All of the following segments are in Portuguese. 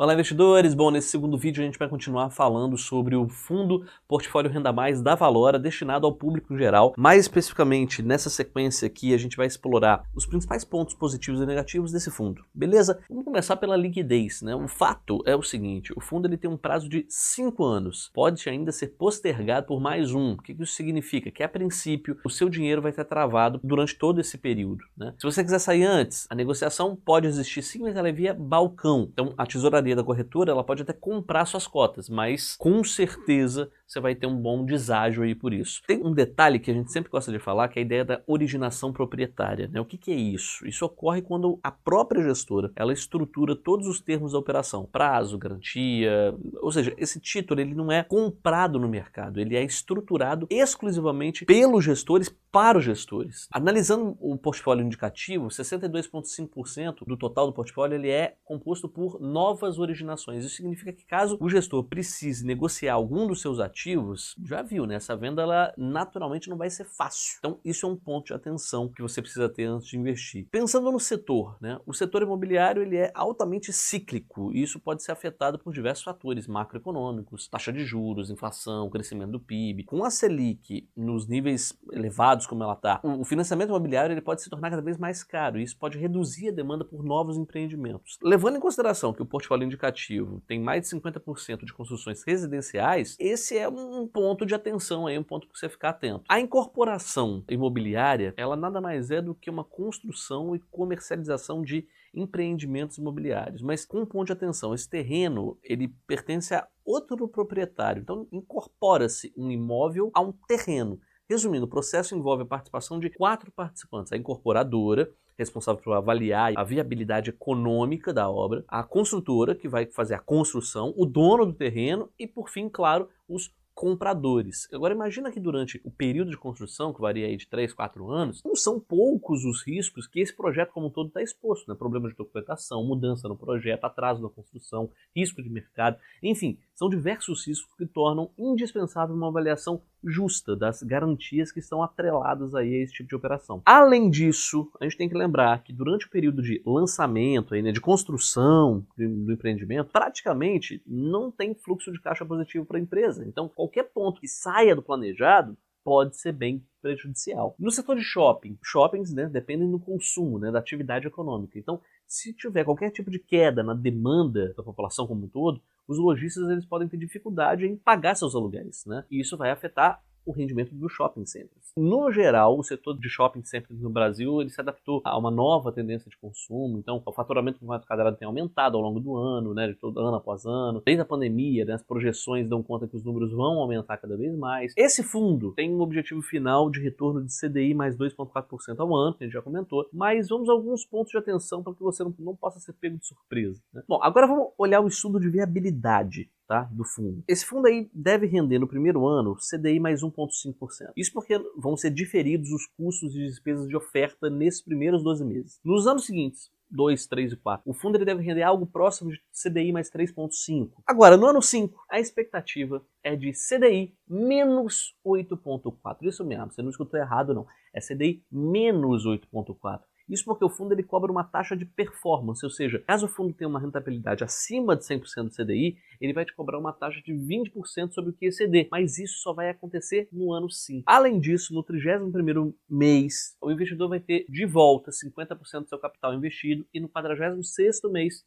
Olá, investidores! Bom, nesse segundo vídeo a gente vai continuar falando sobre o fundo Portfólio Renda Mais da Valora, destinado ao público geral. Mais especificamente, nessa sequência aqui, a gente vai explorar os principais pontos positivos e negativos desse fundo, beleza? Vamos começar pela liquidez, né? O fato é o seguinte, o fundo ele tem um prazo de 5 anos, pode ainda ser postergado por mais um. O que isso significa? Que, a princípio, o seu dinheiro vai estar travado durante todo esse período, né? Se você quiser sair antes, a negociação pode existir sim, mas ela é via balcão. Então, a tesouraria da corretora, ela pode até comprar suas cotas, mas com certeza você vai ter um bom deságio aí por isso. Tem um detalhe que a gente sempre gosta de falar, que é a ideia da originação proprietária, né? O que é isso? Isso ocorre quando a própria gestora, ela estrutura todos os termos da operação, prazo, garantia, ou seja, esse título ele não é comprado no mercado, ele é estruturado exclusivamente pelos gestores para os gestores. Analisando o portfólio indicativo, 62,5% do total do portfólio ele é composto por novas originações. Isso significa que, caso o gestor precise negociar algum dos seus ativos, já viu, né? Essa venda ela naturalmente não vai ser fácil. Então isso é um ponto de atenção que você precisa ter antes de investir. Pensando no setor, né? O setor imobiliário ele é altamente cíclico e isso pode ser afetado por diversos fatores macroeconômicos, taxa de juros, inflação, crescimento do PIB. Com a Selic nos níveis elevados como ela está, o financiamento imobiliário ele pode se tornar cada vez mais caro e isso pode reduzir a demanda por novos empreendimentos. Levando em consideração que o portfólio indicativo tem mais de 50% de construções residenciais, esse é um ponto de atenção aí, um ponto para você ficar atento. A incorporação imobiliária, ela nada mais é do que uma construção e comercialização de empreendimentos imobiliários, mas com um ponto de atenção, esse terreno ele pertence a outro proprietário, então incorpora-se um imóvel a um terreno. Resumindo, o processo envolve a participação de 4 participantes: a incorporadora, responsável por avaliar a viabilidade econômica da obra, a construtora, que vai fazer a construção, o dono do terreno e, por fim, claro, os compradores. Agora imagina que durante o período de construção, que varia aí de 3, 4 anos, não são poucos os riscos que esse projeto como um todo está exposto, né? Problemas de documentação, mudança no projeto, atraso na construção, risco de mercado, enfim, são diversos riscos que tornam indispensável uma avaliação justa das garantias que estão atreladas aí a esse tipo de operação. Além disso, a gente tem que lembrar que durante o período de lançamento, aí, né, de construção do empreendimento, praticamente não tem fluxo de caixa positivo para a empresa. Então, qualquer ponto que saia do planejado pode ser bem prejudicial. No setor de shoppings, né, dependem do consumo, né, da atividade econômica. Então, se tiver qualquer tipo de queda na demanda da população como um todo, os lojistas eles podem ter dificuldade em pagar seus aluguéis, né? E isso vai afetar o rendimento dos shopping centers. No geral, o setor de shopping centers no Brasil ele se adaptou a uma nova tendência de consumo, então o faturamento por metro quadrado tem aumentado ao longo do ano, né, de todo ano após ano. Desde a pandemia, né, as projeções dão conta que os números vão aumentar cada vez mais. Esse fundo tem um objetivo final de retorno de CDI mais 2,4% ao ano, que a gente já comentou, mas vamos a alguns pontos de atenção para que você não possa ser pego de surpresa, né? Bom, agora vamos olhar o estudo de viabilidade, tá, do fundo. Esse fundo aí deve render no primeiro ano CDI mais 1,5%. Isso porque vão ser diferidos os custos e despesas de oferta nesses primeiros 12 meses. Nos anos seguintes, 2, 3 e 4, o fundo ele deve render algo próximo de CDI mais 3,5%. Agora, no ano 5, a expectativa é de CDI menos 8,4%. Isso mesmo, você não escutou errado não. É CDI menos 8,4%. Isso porque o fundo ele cobra uma taxa de performance, ou seja, caso o fundo tenha uma rentabilidade acima de 100% do CDI, ele vai te cobrar uma taxa de 20% sobre o que exceder, mas isso só vai acontecer no ano 5. Além disso, no 31º mês, o investidor vai ter de volta 50% do seu capital investido e no 46º mês,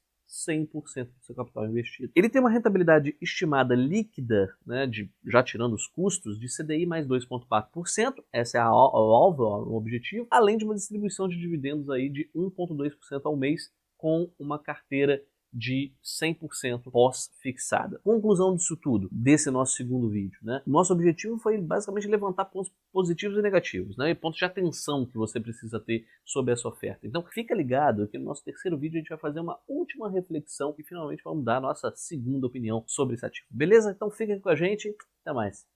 100% do seu capital investido. Ele tem uma rentabilidade estimada líquida, né, já tirando os custos, de CDI mais 2,4%, essa é o objetivo, além de uma distribuição de dividendos aí de 1,2% ao mês, com uma carteira de 100% pós-fixada. Conclusão disso tudo, desse nosso segundo vídeo, né? Nosso objetivo foi basicamente levantar pontos positivos e negativos, né? E pontos de atenção que você precisa ter sobre essa oferta. Então fica ligado que no nosso terceiro vídeo a gente vai fazer uma última reflexão e finalmente vamos dar a nossa segunda opinião sobre esse ativo. Beleza? Então fica aqui com a gente, até mais.